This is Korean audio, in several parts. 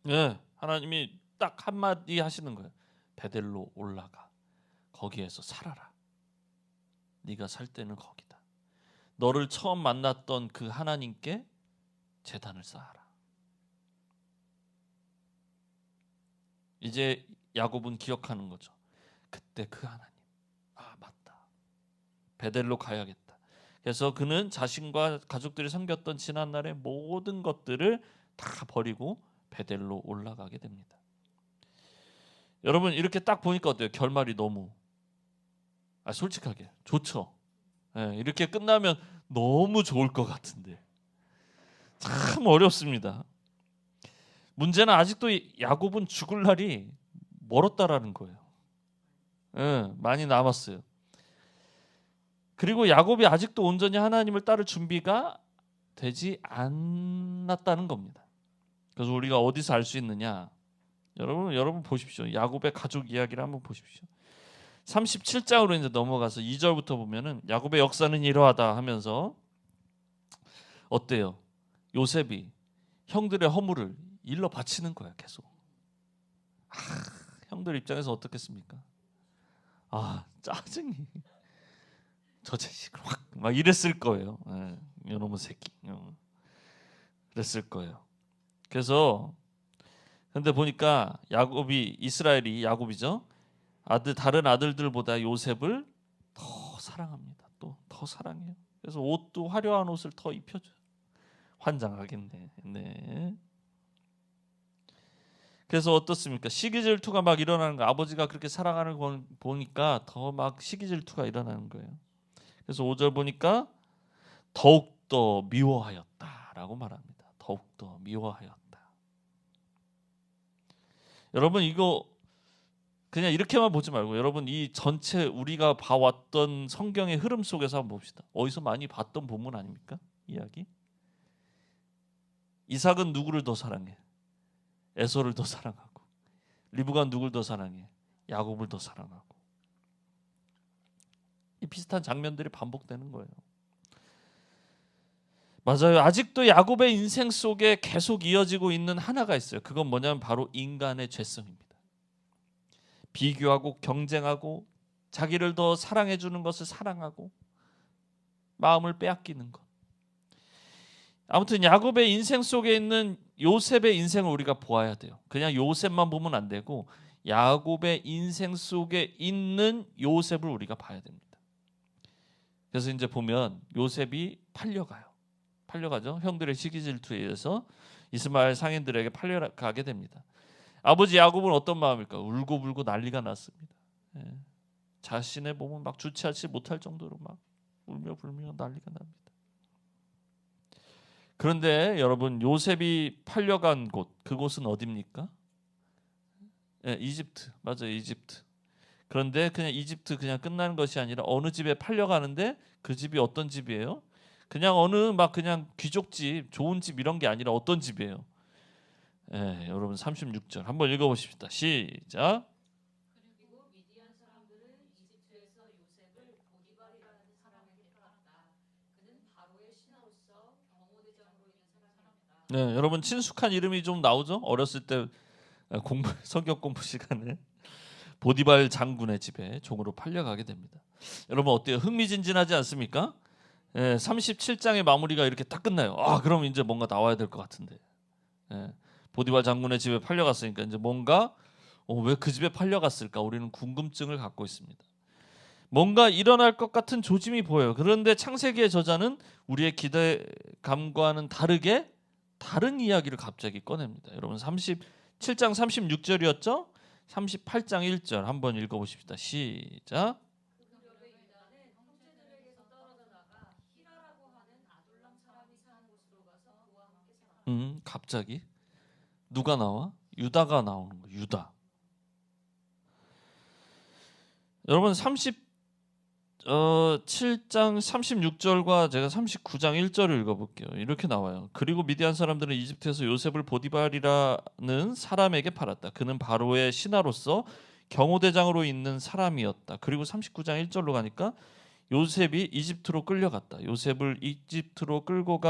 예, 하나님이 딱 한마디 하시는 거예요. 베델로 올라가. 거기에서 살아라. 네가 살 때는 거기다. 너를 처음 만났던 그 하나님께 제단을 쌓아라. 이제 야곱은 기억하는 거죠. 그때 그 하나님. 아, 맞다. 베델로 가야겠다. 그래서 그는 자신과 가족들이 섬겼던 지난날의 모든 것들을 다 버리고 베델로 올라가게 됩니다. 여러분 이렇게 딱 보니까 어때요? 결말이 너무 솔직하게 좋죠. 예, 이렇게 끝나면 너무 좋을 것 같은데 참 어렵습니다. 문제는 아직도 야곱은 죽을 날이 멀었다라는 거예요. 예, 많이 남았어요. 그리고 야곱이 아직도 온전히 하나님을 따를 준비가 되지 않았다는 겁니다. 그래서 우리가 어디서 알 수 있느냐? 여러분 보십시오. 야곱의 가족 이야기를 한번 보십시오. 37장으로 이제 넘어가서 2절부터 보면은 야곱의 역사는 이러하다 하면서 어때요? 요셉이 형들의 허물을 일러 바치는 거야 계속. 형들 입장에서 어떻겠습니까? 짜증이 저 자식을 확 막 이랬을 거예요. 이놈의 새끼. 그랬을 거예요. 그래서 근데 보니까 이스라엘이 야곱이죠. 다른 아들들보다 요셉을 더 사랑합니다. 또 더 사랑해요. 그래서 옷도 화려한 옷을 더 입혀줘요. 환장하겠네. 네. 그래서 어떻습니까? 시기 질투가 막 일어나는 거. 아버지가 그렇게 사랑하는 거 보니까 더 막 시기 질투가 일어나는 거예요. 그래서 5절 보니까 더욱더 미워하였다라고 말합니다. 더욱더 미워하였다. 여러분 이거 그냥 이렇게만 보지 말고 여러분 이 전체 우리가 봐왔던 성경의 흐름 속에서 한번 봅시다. 어디서 많이 봤던 본문 아닙니까? 이야기. 이삭은 누구를 더 사랑해? 에서를 더 사랑하고. 리브가 누구를 더 사랑해? 야곱을 더 사랑하고. 이 비슷한 장면들이 반복되는 거예요. 맞아요. 아직도 야곱의 인생 속에 계속 이어지고 있는 하나가 있어요. 그건 뭐냐면 바로 인간의 죄성입니다. 비교하고 경쟁하고 자기를 더 사랑해 주는 것을 사랑하고 마음을 빼앗기는 것. 아무튼 야곱의 인생 속에 있는 요셉의 인생을 우리가 보아야 돼요. 그냥 요셉만 보면 안 되고 야곱의 인생 속에 있는 요셉을 우리가 봐야 됩니다. 그래서 이제 보면 요셉이 팔려가죠. 형들의 시기 질투에 의해서 이스마엘 상인들에게 팔려가게 됩니다. 아버지 야곱은 어떤 마음일까? 울고불고 난리가 났습니다. 자신의 몸은 막 주체하지 못할 정도로 막 울며 불며 난리가 납니다. 그런데 여러분 요셉이 팔려간 곳, 그곳은 어디입니까? 이집트. 맞아요, 이집트. 그런데 그냥 이집트 그냥 끝나는 것이 아니라 어느 집에 팔려가는데 그 집이 어떤 집이에요? 그냥 어느 막 그냥 귀족집, 좋은 집 이런 게 아니라 어떤 집이에요? 여러분 36절 한번 읽어보십시다. 시작. 그리고 미디안 사람들은 이집트에서 요셉을 보디발이라는 사람에게 팔았다. 그는 바로의 신하로서 경호대장으로 있는 사람이었다. 네, 여러분 친숙한 이름이 좀 나오죠? 어렸을 때 성경 공부 시간에 보디발 장군의 집에 종으로 팔려가게 됩니다. 여러분 어때요? 흥미진진하지 않습니까? 37장의 마무리가 이렇게 딱 끝나요. 그럼 이제 뭔가 나와야 될 것 같은데. 보디발 장군의 집에 팔려갔으니까 이제 뭔가 왜 그 집에 팔려갔을까? 우리는 궁금증을 갖고 있습니다. 뭔가 일어날 것 같은 조짐이 보여요. 그런데 창세기의 저자는 우리의 기대감과는 다르게 다른 이야기를 갑자기 꺼냅니다. 여러분 37장 36절이었죠? 38장 1절 한번 읽어보십시다. 시작. 그 여배유다는 형제들에게서 떨어져 나가 히라라고 하는 아둘람 사람이 사는 곳으로 가서 그와 함께 살았다. 갑자기 누가 나와? 유다가 나오는 거예요. 유다. 여러분 37장 36절과 제가 39장 1절을 읽어볼게요. 이렇게 나와요. 그리고 미디안 사람들은 이집트에서 요셉을 보디발이라는 사람에게 팔았다. 그는 바로의 신하로서 경호대장으로 있는 사람이었다. 그리고 39장 1절로 가니까 요셉이 이집트로 끌려갔다. 요셉을 이집트로 끌고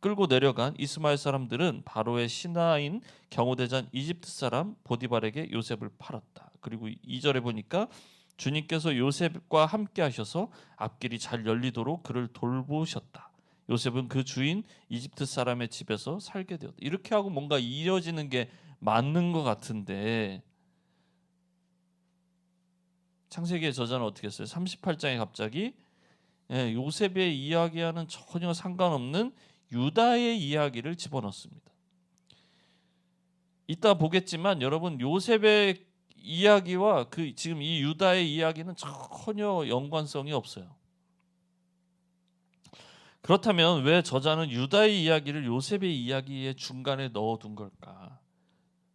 끌고 내려간 이스마엘 사람들은 바로의 신하인 경호대장 이집트 사람 보디발에게 요셉을 팔았다. 그리고 2절에 보니까 주님께서 요셉과 함께 하셔서 앞길이 잘 열리도록 그를 돌보셨다. 요셉은 그 주인 이집트 사람의 집에서 살게 되었다. 이렇게 하고 뭔가 이어지는 게 맞는 것 같은데 창세기의 저자는 어떻게 했어요? 38장에 갑자기 요셉의 이야기와는 전혀 상관없는 유다의 이야기를 집어넣습니다. 이따 보겠지만 여러분 요셉의 이야기와 그 지금 이 유다의 이야기는 전혀 연관성이 없어요. 그렇다면 왜 저자는 유다의 이야기를 요셉의 이야기의 중간에 넣어둔 걸까?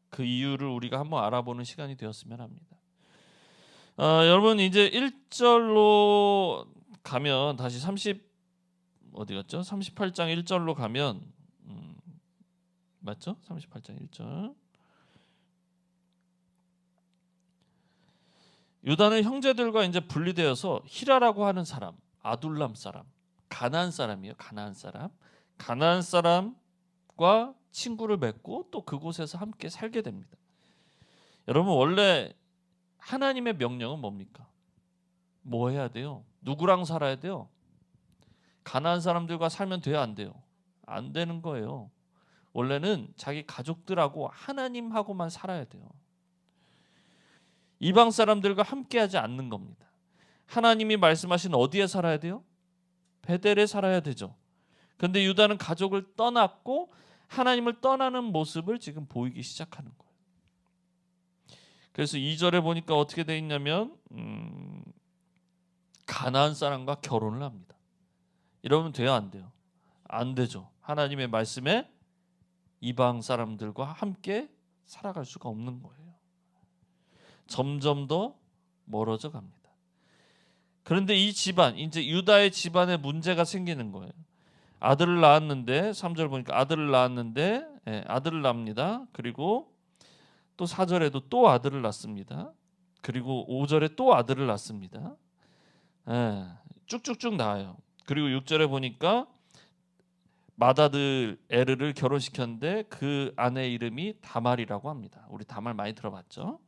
그 이유를 우리가 한번 알아보는 시간이 되었으면 합니다. 여러분 이제 1절로 가면 다시 38장 1절로 가면 맞죠? 38장 1절. 유다는 형제들과 이제 분리되어서 히라라고 하는 사람, 아둘람 사람, 가나안 사람이에요. 가나안 사람과 친구를 맺고 또 그곳에서 함께 살게 됩니다. 여러분 원래 하나님의 명령은 뭡니까? 뭐 해야 돼요? 누구랑 살아야 돼요? 가나안 사람들과 살면 돼요, 안 돼요? 안 되는 거예요. 원래는 자기 가족들하고 하나님하고만 살아야 돼요. 이방 사람들과 함께하지 않는 겁니다. 하나님이 말씀하신 어디에 살아야 돼요? 베델에 살아야 되죠. 그런데 유다는 가족을 떠났고 하나님을 떠나는 모습을 지금 보이기 시작하는 거예요. 그래서 2절에 보니까 어떻게 돼 있냐면 가나안 사람과 결혼을 합니다. 이러면 돼요, 안 돼요? 안 되죠. 하나님의 말씀에 이방 사람들과 함께 살아갈 수가 없는 거예요. 점점 더 멀어져 갑니다. 그런데 이 집안, 이제 유다의 집안에 문제가 생기는 거예요. 아들을 낳았는데 3절 보니까 아들을 낳았는데 아들을 낳습니다. 그리고 또 4절에도 또 아들을 낳습니다. 그리고 5절에 또 아들을 낳습니다. 쭉쭉쭉 나와요. 그리고 6절에 보니까 맏아들 에르를 결혼시켰는데 그 아내 이름이 다말이라고 합니다. 우리 다말 많이 들어봤죠?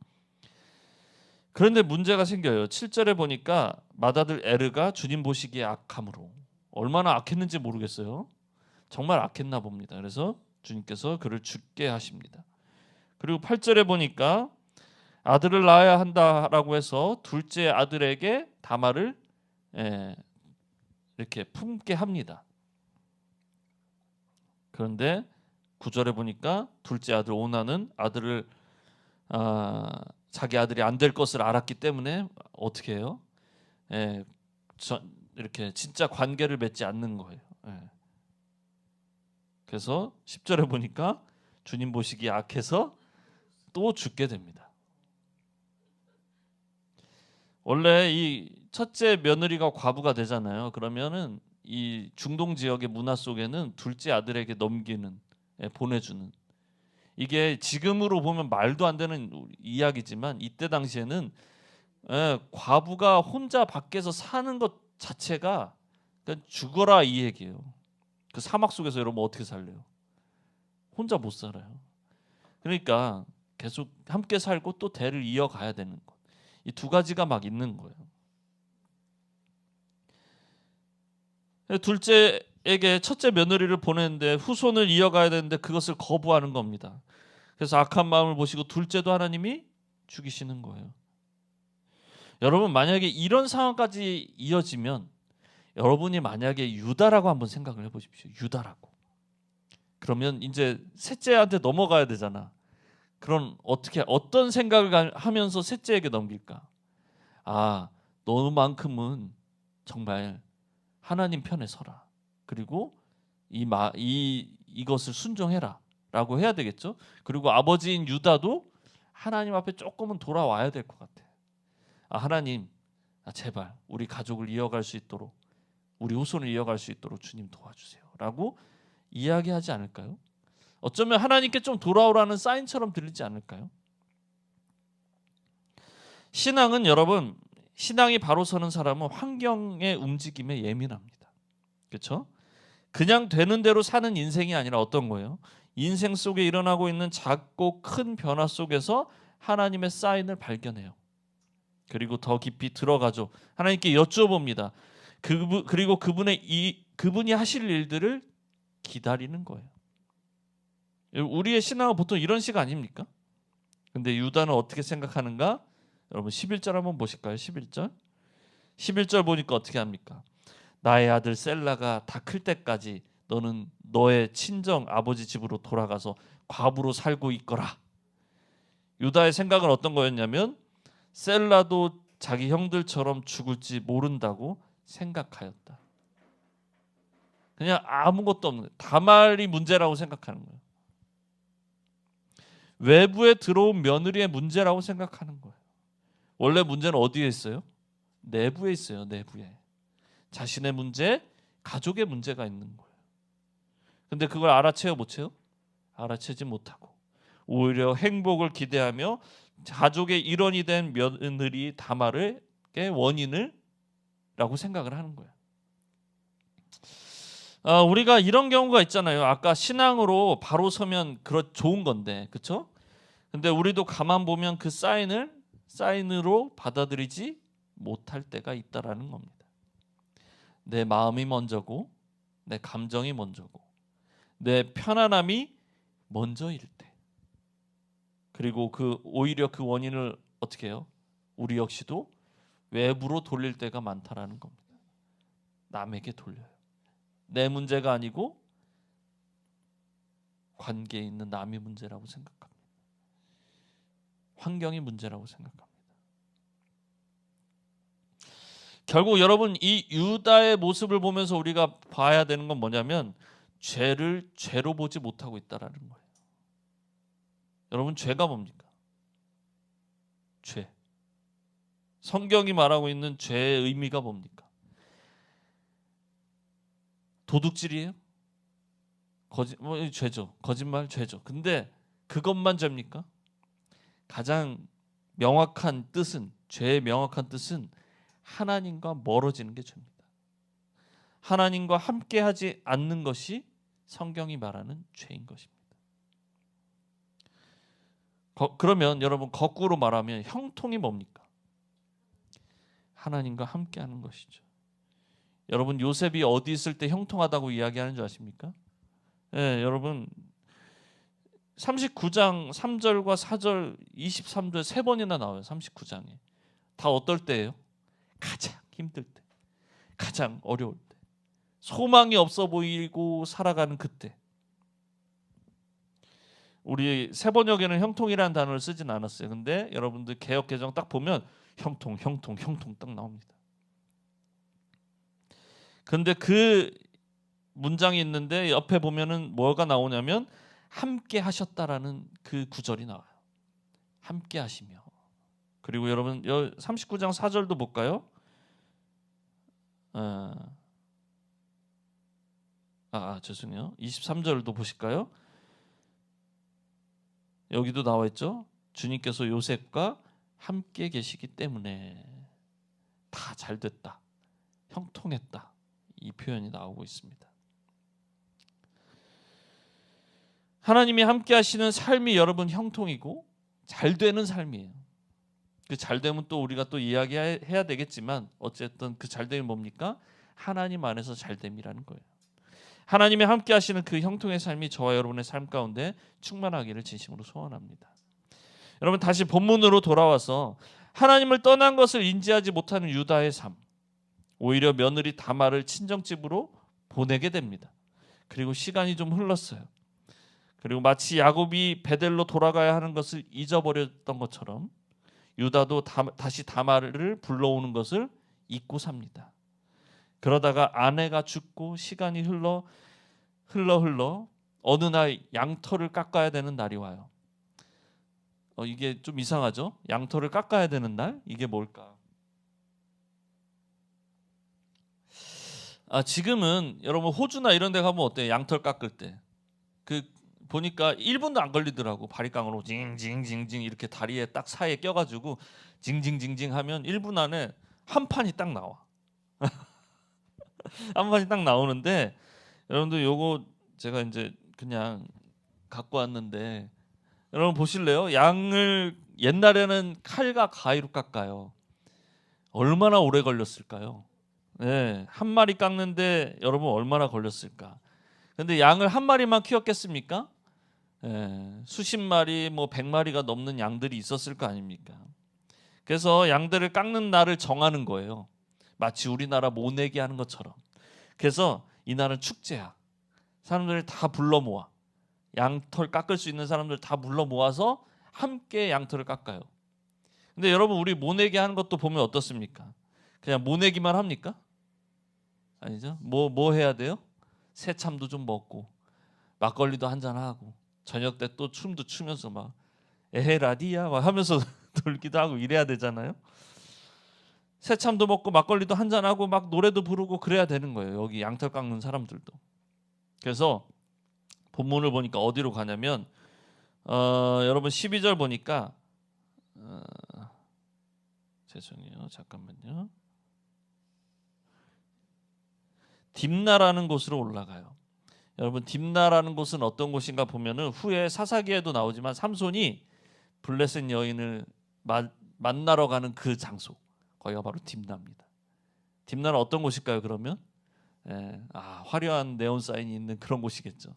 그런데 문제가 생겨요. 7절에 보니까 맏아들 에르가 주님 보시기에 악함으로, 얼마나 악했는지 모르겠어요. 정말 악했나 봅니다. 그래서 주님께서 그를 죽게 하십니다. 그리고 8절에 보니까 아들을 낳아야 한다라고 해서 둘째 아들에게 다말을 이렇게 품게 합니다. 그런데 9절에 보니까 둘째 아들 오나는 아들을 자기 아들이 안 될 것을 알았기 때문에 어떻게 해요? 이렇게 진짜 관계를 맺지 않는 거예요. 그래서 10절에 보니까 주님 보시기에 악해서 또 죽게 됩니다. 원래 이 첫째 며느리가 과부가 되잖아요. 그러면은 이 중동 지역의 문화 속에는 둘째 아들에게 넘기는, 보내주는, 이게 지금으로 보면 말도 안 되는 이야기지만 이때 당시에는 과부가 혼자 밖에서 사는 것 자체가 그러니까 죽어라 이 얘기예요. 그 사막 속에서 여러분 어떻게 살래요? 혼자 못 살아요. 그러니까 계속 함께 살고 또 대를 이어가야 되는 것. 이 두 가지가 막 있는 거예요. 둘째에게 첫째 며느리를 보내는데 후손을 이어가야 되는데 그것을 거부하는 겁니다. 그래서 악한 마음을 보시고 둘째도 하나님이 죽이시는 거예요. 여러분 만약에 이런 상황까지 이어지면 여러분이 만약에 유다라고 한번 생각을 해보십시오. 유다라고. 그러면 이제 셋째한테 넘어가야 되잖아. 그럼 어떤 생각을 하면서 셋째에게 넘길까? 아, 너만큼은 정말 하나님 편에 서라. 그리고 이것을 순종해라라고 해야 되겠죠. 그리고 아버지인 유다도 하나님 앞에 조금은 돌아와야 될 것 같아. 하나님, 제발 우리 가족을 이어갈 수 있도록, 우리 후손을 이어갈 수 있도록 주님 도와주세요라고 이야기하지 않을까요? 어쩌면 하나님께 좀 돌아오라는 사인처럼 들리지 않을까요? 신앙은 여러분, 신앙이 바로 서는 사람은 환경의 움직임에 예민합니다. 그렇죠? 그냥 되는 대로 사는 인생이 아니라 어떤 거예요? 인생 속에 일어나고 있는 작고 큰 변화 속에서 하나님의 사인을 발견해요. 그리고 더 깊이 들어가죠. 하나님께 여쭤봅니다. 그리고 그분이 하실 일들을 기다리는 거예요. 우리의 신앙은 보통 이런 식 아닙니까? 근데 유다는 어떻게 생각하는가? 여러분 11절 한번 보실까요? 11절 보니까 어떻게 합니까? 나의 아들 셀라가 다 클 때까지 너는 너의 친정 아버지 집으로 돌아가서 과부로 살고 있거라. 유다의 생각은 어떤 거였냐면 셀라도 자기 형들처럼 죽을지 모른다고 생각하였다. 그냥 아무것도 없는 다말이 문제라고 생각하는 거예요. 외부에 들어온 며느리의 문제라고 생각하는 거예요. 원래 문제는 어디에 있어요? 내부에 있어요. 내부에. 자신의 문제, 가족의 문제가 있는 거예요. 근데 그걸 알아채요, 못 채요? 알아채지 못하고 오히려 행복을 기대하며 가족의 일원이 된 며느리 다말의 원인을 라고 생각을 하는 거예요. 우리가 이런 경우가 있잖아요. 아까 신앙으로 바로 서면 좋은 건데, 그렇죠? 근데 우리도 가만 보면 그 사인으로 받아들이지 못할 때가 있다라는 겁니다. 내 마음이 먼저고, 내 감정이 먼저고, 내 편안함이 먼저일 때, 그리고 오히려 그 원인을 어떻게 해요? 우리 역시도 외부로 돌릴 때가 많다라는 겁니다. 남에게 돌려요. 내 문제가 아니고 관계에 있는 남의 문제라고 생각합니다. 환경이 문제라고 생각합니다. 결국 여러분 이 유다의 모습을 보면서 우리가 봐야 되는 건 뭐냐면 죄를 죄로 보지 못하고 있다라는 거예요. 여러분 죄가 뭡니까? 죄. 성경이 말하고 있는 죄의 의미가 뭡니까? 도둑질이에요? 죄죠. 거짓말 죄죠. 근데 그것만 죄입니까? 가장 명확한 뜻은 죄의 명확한 뜻은 하나님과 멀어지는 게 죄입니다. 하나님과 함께하지 않는 것이 성경이 말하는 죄인 것입니다. 그러면 여러분 거꾸로 말하면 형통이 뭡니까? 하나님과 함께하는 것이죠. 여러분 요셉이 어디 있을 때 형통하다고 이야기하는 줄 아십니까? 네, 여러분 39장 3절과 4절 23절 세 번이나 나와요. 39장에. 다 어떨 때예요? 가장 힘들 때, 가장 어려울 때, 소망이 없어 보이고 살아가는 그때. 우리 세번역에는 형통이라는 단어를 쓰진 않았어요. 근데 여러분들 개역 개정 딱 보면 형통 딱 나옵니다. 근데 그 문장이 있는데 옆에 보면은 뭐가 나오냐면 함께 하셨다라는 그 구절이 나와요. 함께 하시며. 그리고 여러분 39장 4절도 볼까요? 죄송해요. 23절도 보실까요? 여기도 나와 있죠. 주님께서 요셉과 함께 계시기 때문에 다 잘됐다. 형통했다. 이 표현이 나오고 있습니다. 하나님이 함께 하시는 삶이 여러분 형통이고 잘되는 삶이에요. 그 잘됨은 또 우리가 또 이야기해야 되겠지만 어쨌든 그 잘됨이 뭡니까? 하나님 안에서 잘됨이라는 거예요. 하나님이 함께 하시는 그 형통의 삶이 저와 여러분의 삶 가운데 충만하기를 진심으로 소원합니다. 여러분 다시 본문으로 돌아와서 하나님을 떠난 것을 인지하지 못하는 유다의 삶, 오히려 며느리 다말을 친정집으로 보내게 됩니다. 그리고 시간이 좀 흘렀어요. 그리고 마치 야곱이 베델로 돌아가야 하는 것을 잊어버렸던 것처럼 유다도 다시 다말을 불러오는 것을 잊고 삽니다. 그러다가 아내가 죽고 시간이 흘러 어느 날 양털을 깎아야 되는 날이 와요. 이게 좀 이상하죠? 양털을 깎아야 되는 날? 이게 뭘까? 지금은 여러분 호주나 이런 데 가면 어때요? 양털 깎을 때. 보니까 1분도 안 걸리더라고. 바리깡으로 징징징징 이렇게 다리에 딱 사이에 껴가지고 징징징징 하면 1분 안에 한 판이 딱 나와. 한 판이 딱 나오는데 여러분들 요거 제가 이제 그냥 갖고 왔는데 여러분 보실래요? 양을 옛날에는 칼과 가위로 깎아요. 얼마나 오래 걸렸을까요? 네, 한 마리 깎는데 여러분 얼마나 걸렸을까? 근데 양을 한 마리만 키웠겠습니까? 수십 마리, 뭐 100마리가 넘는 양들이 있었을 거 아닙니까? 그래서 양들을 깎는 날을 정하는 거예요. 마치 우리나라 모내기 하는 것처럼. 그래서 이날은 축제야. 사람들을 다 불러 모아. 양털 깎을 수 있는 사람들 다 불러 모아서 함께 양털을 깎아요. 근데 여러분 우리 모내기 하는 것도 보면 어떻습니까? 그냥 모내기만 합니까? 아니죠. 뭐 해야 돼요? 새참도 좀 먹고 막걸리도 한잔 하고 저녁 때 또 춤도 추면서 막 에헤라디야 막 하면서 놀기도 하고 이래야 되잖아요. 새참도 먹고 막걸리도 한잔 하고 막 노래도 부르고 그래야 되는 거예요. 여기 양털 깎는 사람들도. 그래서 본문을 보니까 어디로 가냐면 여러분 12절 보니까 죄송해요. 잠깐만요. 딥나라는 곳으로 올라가요. 여러분 딥나라는 곳은 어떤 곳인가 보면은 후에 사사기에도 나오지만 삼손이 블레셋 여인을 만나러 가는 그 장소 거기가 바로 딥나입니다. 딥나는 어떤 곳일까요? 그러면 화려한 네온 사인이 있는 그런 곳이겠죠.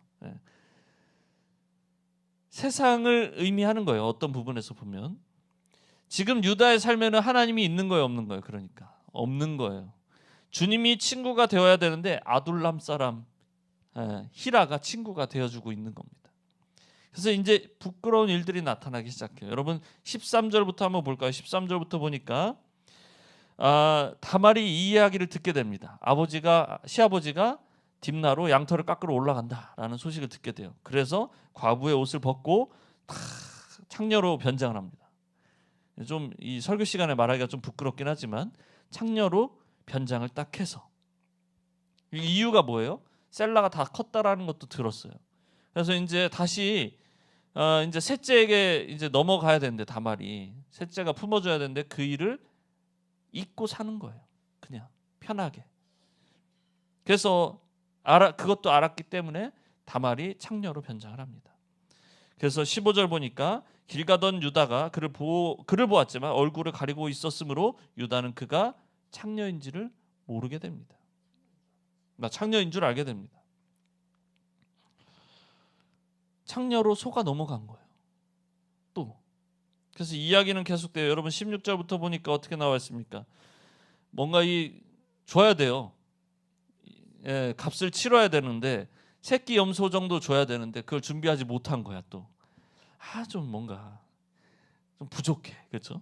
세상을 의미하는 거예요. 어떤 부분에서 보면 지금 유다의 삶에는 하나님이 있는 거예요, 없는 거예요? 그러니까 없는 거예요. 주님이 친구가 되어야 되는데 아둘람 사람 히라가 친구가 되어주고 있는 겁니다. 그래서 이제 부끄러운 일들이 나타나기 시작해요. 여러분 13절부터 한번 볼까요? 13절부터 보니까 다말이 이 이야기를 듣게 됩니다. 시아버지가 딥나로 양털을 깎으러 올라간다라는 소식을 듣게 돼요. 그래서 과부의 옷을 벗고 창녀로 변장을 합니다. 좀 이 설교 시간에 말하기가 좀 부끄럽긴 하지만 창녀로 변장을 딱 해서 이유가 뭐예요? 셀라가 다 컸다라는 것도 들었어요. 그래서 이제 다시 이제 셋째에게 이제 넘어가야 되는데 다말이 셋째가 품어줘야 되는데 그 일을 잊고 사는 거예요. 그냥 편하게. 그래서 그것도 알았기 때문에 다말이 창녀로 변장을 합니다. 그래서 15절 보니까 길 가던 유다가 그를 보았지만 얼굴을 가리고 있었으므로 유다는 그가 창녀인지를 모르게 됩니다. 창녀인 줄 알게 됩니다. 창녀로 속아 넘어간 거예요. 또 그래서 이야기는 계속돼요. 여러분 16절부터 보니까 어떻게 나와 있습니까? 뭔가 줘야 돼요. 값을 치러야 되는데 새끼 염소 정도 줘야 되는데 그걸 준비하지 못한 거야 또. 좀 뭔가 좀 부족해. 그렇죠?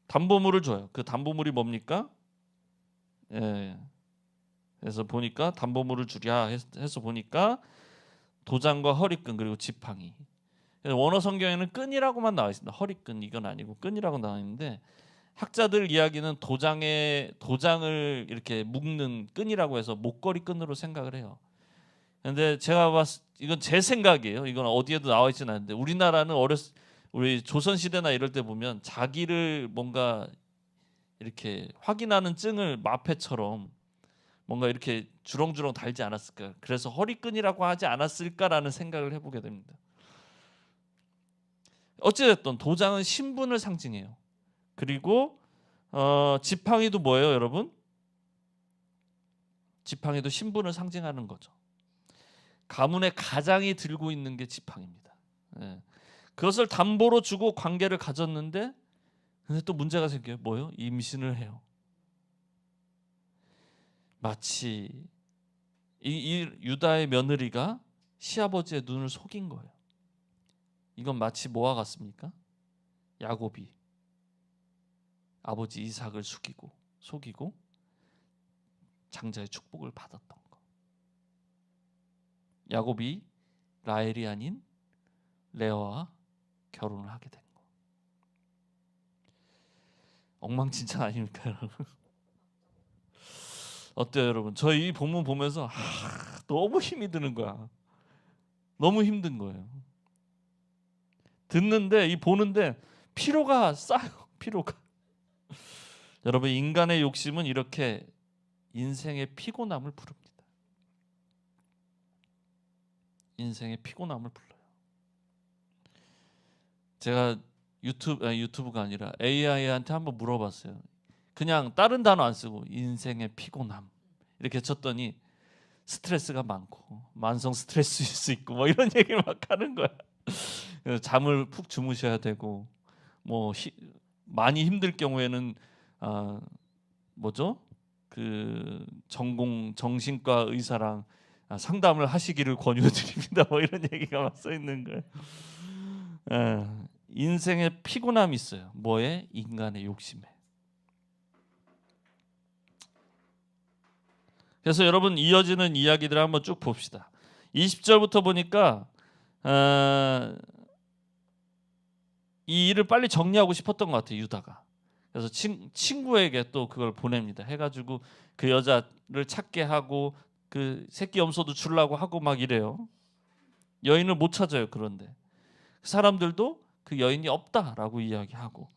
담보물을 줘요. 그 담보물이 뭡니까? 그래서 보니까 담보물을 주랴 해서 보니까 도장과 허리끈 그리고 지팡이. 원어 성경에는 끈이라고만 나와 있습니다. 허리끈 이건 아니고 끈이라고 나와 있는데 학자들 이야기는 도장을 이렇게 묶는 끈이라고 해서 목걸이 끈으로 생각을 해요. 근데 제가 이건 제 생각이에요. 이건 어디에도 나와 있지는 않는데 우리나라는 우리 조선 시대나 이럴 때 보면 자기를 뭔가 이렇게 확인하는 증을 마패처럼 뭔가 이렇게 주렁주렁 달지 않았을까? 그래서 허리끈이라고 하지 않았을까라는 생각을 해보게 됩니다. 어찌됐든 도장은 신분을 상징해요. 그리고 지팡이도 뭐예요, 여러분? 지팡이도 신분을 상징하는 거죠. 가문의 가장이 들고 있는 게 지팡이입니다. 그것을 담보로 주고 관계를 가졌는데 근데 또 문제가 생겨요. 뭐예요? 임신을 해요. 마치 이 유다의 며느리가 시아버지의 눈을 속인 거예요. 이건 마치 뭐와 같습니까? 야곱이 아버지 이삭을 속이고 장자의 축복을 받았던 거. 야곱이 라헬이 아닌 레아와 결혼을 하게 된 거. 엉망진창 아닙니까, 여러분? 어때요, 여러분? 저 이 본문 보면서 너무 힘이 드는 거야. 너무 힘든 거예요. 보는데 피로가 쌓여. 피로가. 여러분 인간의 욕심은 이렇게 인생의 피곤함을 부릅니다. 인생의 피곤함을 불러요. 제가 유튜브가 아니라 AI한테 한번 물어봤어요. 그냥 다른 단어 안 쓰고 인생의 피곤함 이렇게 쳤더니 스트레스가 많고 만성 스트레스일 수 있고 뭐 이런 얘기를 막 하는 거야. 그래서 잠을 푹 주무셔야 되고 뭐 많이 힘들 경우에는 뭐죠? 그 전공 정신과 의사랑 상담을 하시기를 권유드립니다. 뭐 이런 얘기가 막 써 있는 거예요. 인생의 피곤함이 있어요. 뭐에? 인간의 욕심에. 그래서 여러분 이어지는 이야기들을 한번 쭉 봅시다. 20절부터 보니까 이 일을 빨리 정리하고 싶었던 것 같아요. 유다가. 그래서 친구에게 또 그걸 보냅니다. 해가지고 그 여자를 찾게 하고 그 새끼 염소도 주려고 하고 막 이래요. 여인을 못 찾아요. 그런데 사람들도 그 여인이 없다라고 이야기하고,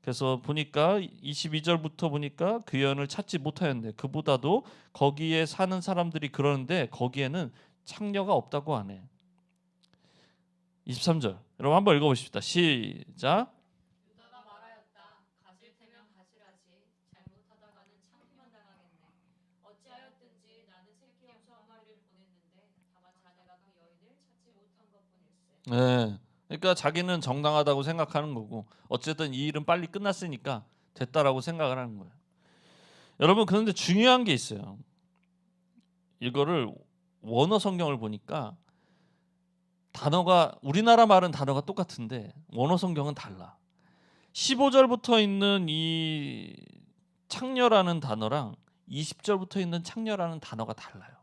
그래서 보니까 22절부터 보니까 그 여인을 찾지 못하였는데 그보다도 거기에 사는 사람들이 그러는데 거기에는 창녀가 없다고 하네. 23절 여러분 한번 읽어보십시다. 시작. 유다가 말하였다. 가질 테면 가지라지. 잘못하다가는 창피만 당하겠네. 어찌하였든지 나는 새끼 염소 한 마리를 보냈는데 다만 자네가 그 여인을 찾지 못한 것뿐일세. 네. 그러니까 자기는 정당하다고 생각하는 거고 어쨌든 이 일은 빨리 끝났으니까 됐다라고 생각을 하는 거예요. 여러분 그런데 중요한 게 있어요. 이거를 원어 성경을 보니까 단어가 우리나라 말은 단어가 똑같은데 원어 성경은 달라. 15절부터 있는 이 창녀라는 단어랑 20절부터 있는 창녀라는 단어가 달라요.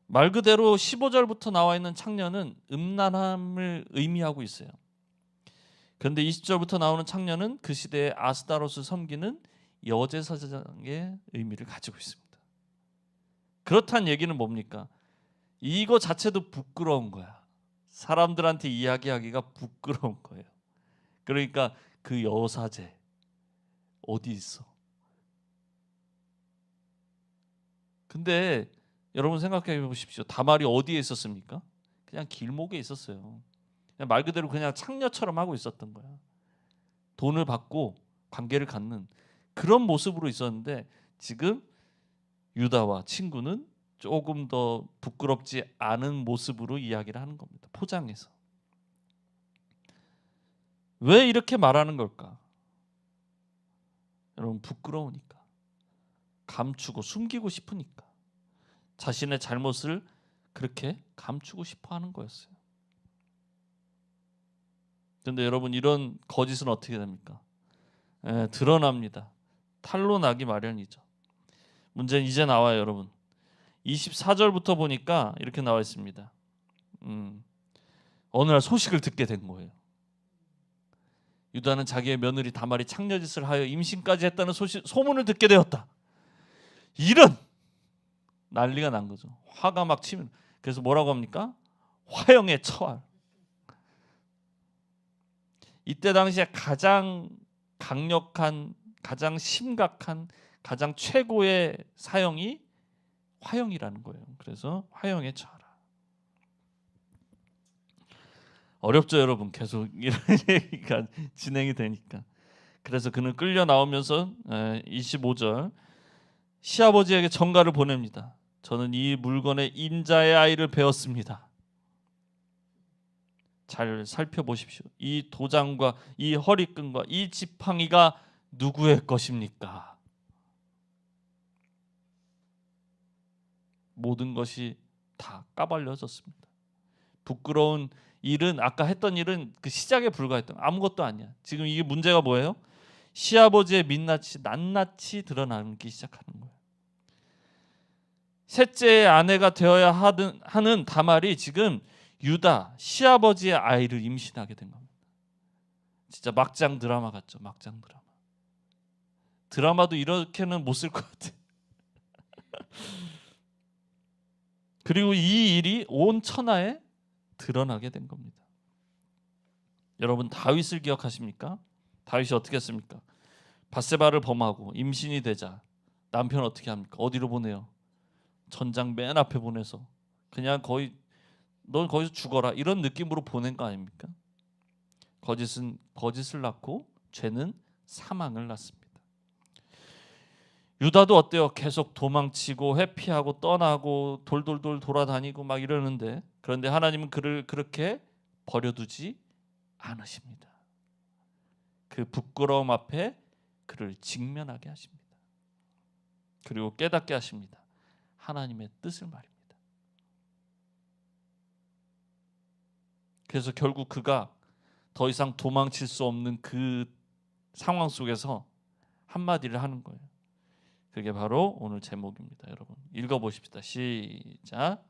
말 그대로 15절부터 나와 있는 창녀는 음란함을 의미하고 있어요. 그런데 20절부터 나오는 창녀는 그 시대의 아스타롯을 섬기는 여제사장의 의미를 가지고 있습니다. 그렇다는 얘기는 뭡니까? 이거 자체도 부끄러운 거야. 사람들한테 이야기하기가 부끄러운 거예요. 그러니까 그 여사제 어디 있어? 근데 여러분 생각해 보십시오. 다말이 어디에 있었습니까? 그냥 길목에 있었어요. 그냥 말 그대로 그냥 창녀처럼 하고 있었던 거야. 돈을 받고 관계를 갖는 그런 모습으로 있었는데 지금 유다와 친구는 조금 더 부끄럽지 않은 모습으로 이야기를 하는 겁니다. 포장해서. 왜 이렇게 말하는 걸까? 여러분 부끄러우니까. 감추고 숨기고 싶으니까. 자신의 잘못을 그렇게 감추고 싶어 하는 거였어요. 그런데 여러분 이런 거짓은 어떻게 됩니까? 드러납니다. 탄로 나기 마련이죠. 문제는 이제 나와요, 여러분. 24절부터 보니까 이렇게 나와 있습니다. 어느 날 소식을 듣게 된 거예요. 유다는 자기의 며느리 다말이 창녀짓을 하여 임신까지 했다는 소문을 듣게 되었다. 이런 난리가 난 거죠. 화가 막 치면 그래서 뭐라고 합니까? 화형에 처할. 이때 당시에 가장 강력한, 가장 심각한, 가장 최고의 사형이 화형이라는 거예요. 그래서 화형에 처하라. 어렵죠, 여러분. 계속 이런 얘기가 진행이 되니까. 그래서 그는 끌려 나오면서 25절 시아버지에게 전가를 보냅니다. 저는 이 물건의 인자의 아이를 배웠습니다. 잘 살펴보십시오. 이 도장과 이 허리끈과 이 지팡이가 누구의 것입니까? 모든 것이 다 까발려졌습니다. 부끄러운 일은 아까 했던 일은 그 시작에 불과했던 아무것도 아니야. 지금 이게 문제가 뭐예요? 시아버지의 민낯이 낱낱이 드러나기 시작하는 거예요. 셋째의 아내가 되어야 하는 다말이 지금 유다 시아버지의 아이를 임신하게 된 겁니다. 진짜 막장 드라마 같죠. 막장 드라마. 드라마도 이렇게는 못 쓸 것 같아. 그리고 이 일이 온 천하에 드러나게 된 겁니다. 여러분 다윗을 기억하십니까? 다윗이 어떻게 했습니까? 밧세바를 범하고 임신이 되자 남편 어떻게 합니까? 어디로 보내요? 전장 맨 앞에 보내서 그냥 거의 넌 거기서 죽어라 이런 느낌으로 보낸 거 아닙니까? 거짓은 거짓을 낳고 죄는 사망을 낳습니다. 유다도 어때요? 계속 도망치고 회피하고 떠나고 돌돌돌 돌아다니고 막 이러는데, 그런데 하나님은 그를 그렇게 버려두지 않으십니다. 그 부끄러움 앞에 그를 직면하게 하십니다. 그리고 깨닫게 하십니다. 하나님의 뜻을 말입니다. 그래서 결국 그가 더 이상 도망칠 수 없는 그 상황 속에서 한마디를 하는 거예요. 그게 바로 오늘 제목입니다. 여러분 읽어보십시다. 시작.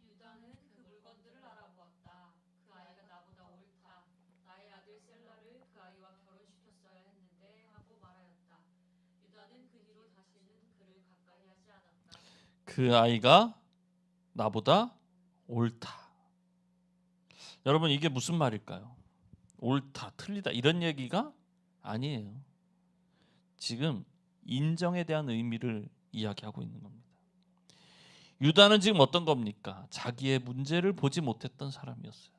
유다는 그 물건들을 알아보았다. 그 아이가 나보다 옳다. 나의 아들 셀라를 그 아이와 결혼시켰어야 했는데 하고 말하였다. 유다는 그 뒤로 다시는 그를 가까이 하지 않았다. 그 아이가 나보다 옳다. 여러분 이게 무슨 말일까요? 옳다, 틀리다 이런 얘기가 아니에요. 지금 인정에 대한 의미를 이야기하고 있는 겁니다. 유다는 지금 어떤 겁니까? 자기의 문제를 보지 못했던 사람이었어요.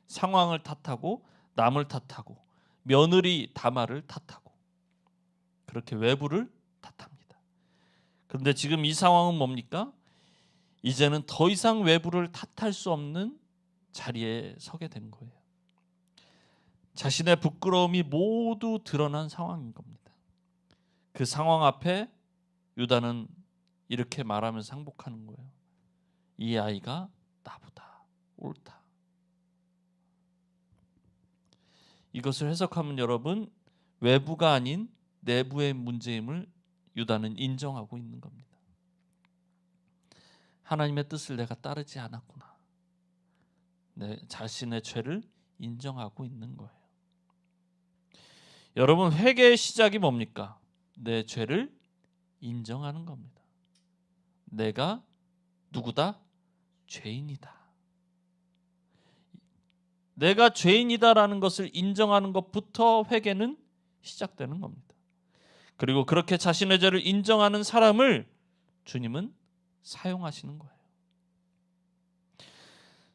상황을 탓하고 남을 탓하고 며느리 다말을 탓하고 그렇게 외부를 탓합니다. 그런데 지금 이 상황은 뭡니까? 이제는 더 이상 외부를 탓할 수 없는 자리에 서게 된 거예요. 자신의 부끄러움이 모두 드러난 상황인 겁니다. 그 상황 앞에 유다는 이렇게 말하면서 항복하는 거예요. 이 아이가 나보다 옳다. 이것을 해석하면 여러분 외부가 아닌 내부의 문제임을 유다는 인정하고 있는 겁니다. 하나님의 뜻을 내가 따르지 않았구나. 내 자신의 죄를 인정하고 있는 거예요. 여러분 회개의 시작이 뭡니까? 내 죄를 인정하는 겁니다. 내가 누구다? 죄인이다. 내가 죄인이다라는 것을 인정하는 것부터 회개는 시작되는 겁니다. 그리고 그렇게 자신의 죄를 인정하는 사람을 주님은 사용하시는 거예요.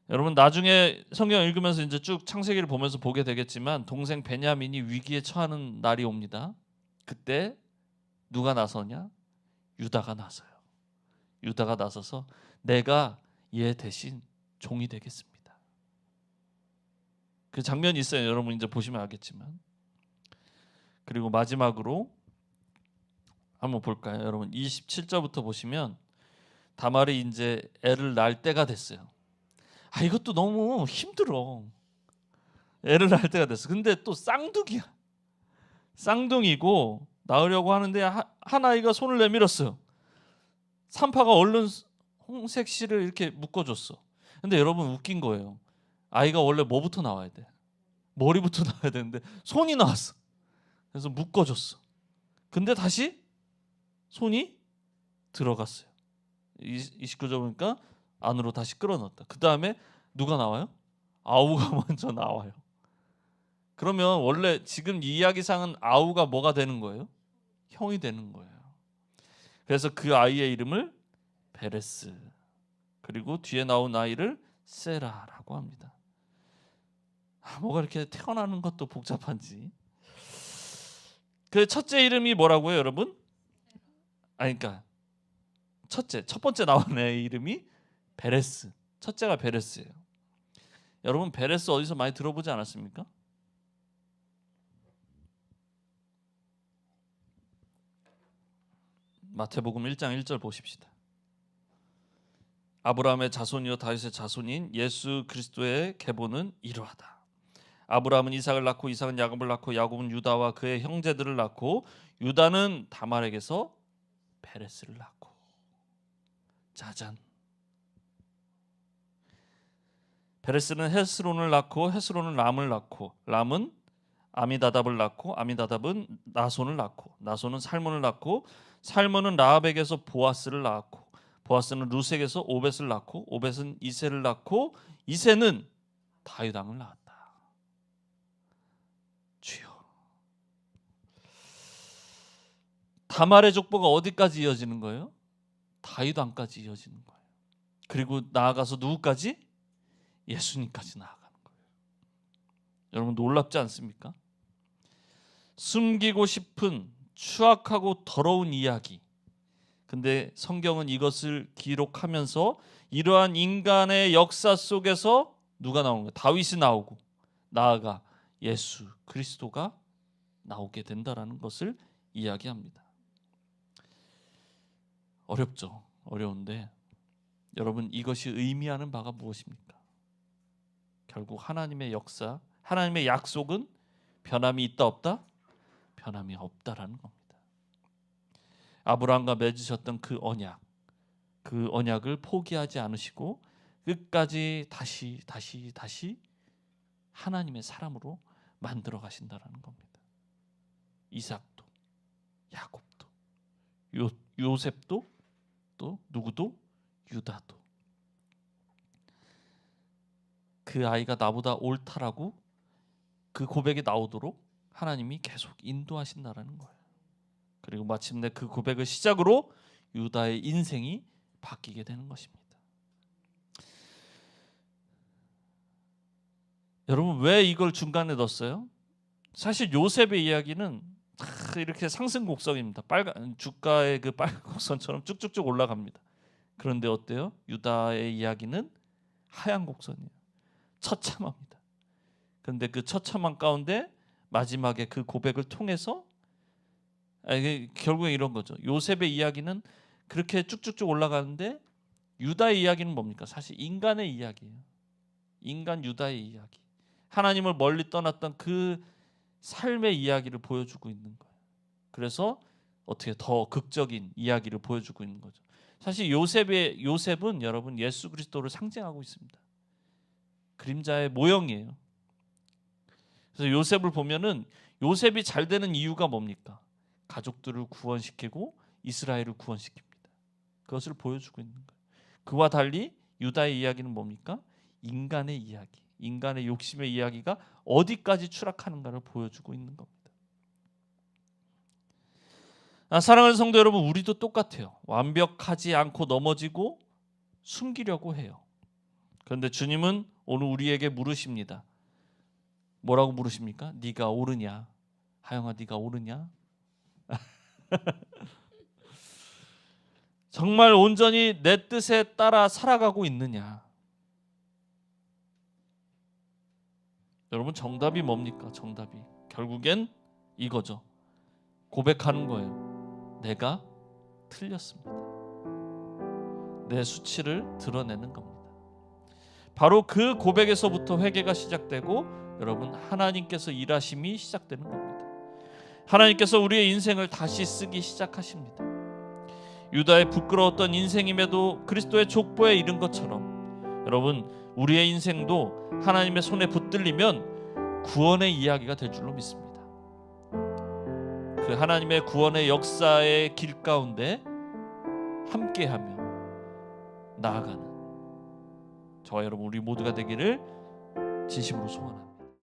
여러분 나중에 성경 읽으면서 이제 쭉 창세기를 보면서 보게 되겠지만 동생 베냐민이 위기에 처하는 날이 옵니다. 그때 누가 나서냐? 유다가 나서요. 유다가 나서서 내가 얘 대신 종이 되겠습니다. 그 장면이 있어요. 여러분 이제 보시면 알겠지만. 그리고 마지막으로 한번 볼까요? 여러분 27절부터 보시면 다말이 이제 애를 낳을 때가 됐어요. 아 이것도 너무 힘들어. 애를 낳을 때가 됐어. 근데 또 쌍둥이야. 쌍둥이고 낳으려고 하는데 한 아이가 손을 내밀었어요. 산파가 얼른 홍색 실을 이렇게 묶어줬어. 근데 여러분 웃긴 거예요. 아이가 원래 뭐부터 나와야 돼? 머리부터 나와야 되는데 손이 나왔어. 그래서 묶어줬어. 근데 다시 손이 들어갔어요. 29절 보니까 안으로 다시 끌어넣었다. 그 다음에 누가 나와요? 아우가 먼저 나와요. 그러면 원래 지금 이 이야기상은 아우가 뭐가 되는 거예요? 형이 되는 거예요. 그래서 그 아이의 이름을 베레스, 그리고 뒤에 나온 아이를 세라라고 합니다. 뭐가 이렇게 태어나는 것도 복잡한지. 그 첫째 이름이 뭐라고요, 여러분? 그러니까 첫 번째 나온 애 이름이 베레스. 첫째가 베레스예요. 여러분 베레스 어디서 많이 들어보지 않았습니까? 마태복음 1장 1절 보십시다. 아브라함의 자손이요 다윗의 자손인 예수 그리스도의 계보는 이러하다. 아브라함은 이삭을 낳고 이삭은 야곱을 낳고 야곱은 유다와 그의 형제들을 낳고 유다는 다말에게서 베레스를 낳고. 짜잔. 베레스는 헤스론을 낳고 헤스론은 람을 낳고 람은 아미다답을 낳고 아미다답은 나손을 낳고 나손은 살몬을 낳고 살몬은 라합에게서 보아스를 낳았고 보아스는 루색에서 오벳을 낳고 오벳은 이세를 낳고 이세는 다윗 왕을 낳았다. 주여. 다말의 족보가 어디까지 이어지는 거예요? 다윗 왕까지 이어지는 거예요. 그리고 나아가서 누구까지? 예수님까지 나아가는 거예요. 여러분 놀랍지 않습니까? 숨기고 싶은 추악하고 더러운 이야기. 근데 성경은 이것을 기록하면서 이러한 인간의 역사 속에서 누가 나오는 거예요? 다윗이 나오고 나아가 예수 그리스도가 나오게 된다라는 것을 이야기합니다. 어렵죠. 어려운데 여러분 이것이 의미하는 바가 무엇입니까? 결국 하나님의 역사, 하나님의 약속은 변함이 있다 없다? 변함이 없다라는 겁니다. 아브라함과 맺으셨던 그 언약을 포기하지 않으시고 끝까지 다시 하나님의 사람으로 만들어 가신다라는 겁니다. 이삭도, 야곱도, 요셉도, 또 누구도, 유다도. 그 아이가 나보다 옳다라고 그 고백이 나오도록 하나님이 계속 인도하신다라는 거예요. 그리고 마침내 그 고백을 시작으로 유다의 인생이 바뀌게 되는 것입니다. 여러분 왜 이걸 중간에 넣었어요? 사실 요셉의 이야기는 이렇게 상승 곡선입니다. 빨간 주가의 그 빨간 곡선처럼 쭉쭉쭉 올라갑니다. 그런데 어때요? 유다의 이야기는 하얀 곡선이에요. 처참합니다. 그런데 그 처참한 가운데 마지막에 그 고백을 통해서 결국에 이런 거죠. 요셉의 이야기는 그렇게 쭉쭉쭉 올라가는데 유다의 이야기는 뭡니까? 사실 인간의 이야기예요. 인간 유다의 이야기. 하나님을 멀리 떠났던 그 삶의 이야기를 보여주고 있는 거예요. 그래서 어떻게 더 극적인 이야기를 보여주고 있는 거죠. 사실 요셉은 여러분 예수 그리스도를 상징하고 있습니다. 그림자의 모형이에요. 그래서 요셉을 보면은 요셉이 잘 되는 이유가 뭡니까? 가족들을 구원시키고 이스라엘을 구원시킵니다. 그것을 보여주고 있는 거예요. 그와 달리 유다의 이야기는 뭡니까? 인간의 이야기, 인간의 욕심의 이야기가 어디까지 추락하는가를 보여주고 있는 겁니다. 사랑하는 성도 여러분, 우리도 똑같아요. 완벽하지 않고 넘어지고 숨기려고 해요. 그런데 주님은 오늘 우리에게 물으십니다. 뭐라고 물으십니까? 네가 옳으냐? 하영아, 네가 옳으냐? 정말 온전히 내 뜻에 따라 살아가고 있느냐? 여러분 정답이 뭡니까? 정답이 결국엔 이거죠. 고백하는 거예요. 내가 틀렸습니다. 내 수치를 드러내는 겁니다. 바로 그 고백에서부터 회개가 시작되고 여러분 하나님께서 일하심이 시작되는 겁니다. 하나님께서 우리의 인생을 다시 쓰기 시작하십니다. 유다의 부끄러웠던 인생임에도 그리스도의 족보에 이른 것처럼 여러분 우리의 인생도 하나님의 손에 붙들리면 구원의 이야기가 될 줄로 믿습니다. 그 하나님의 구원의 역사의 길 가운데 함께하며 나아가는 저와 여러분 우리 모두가 되기를 진심으로 소원합니다.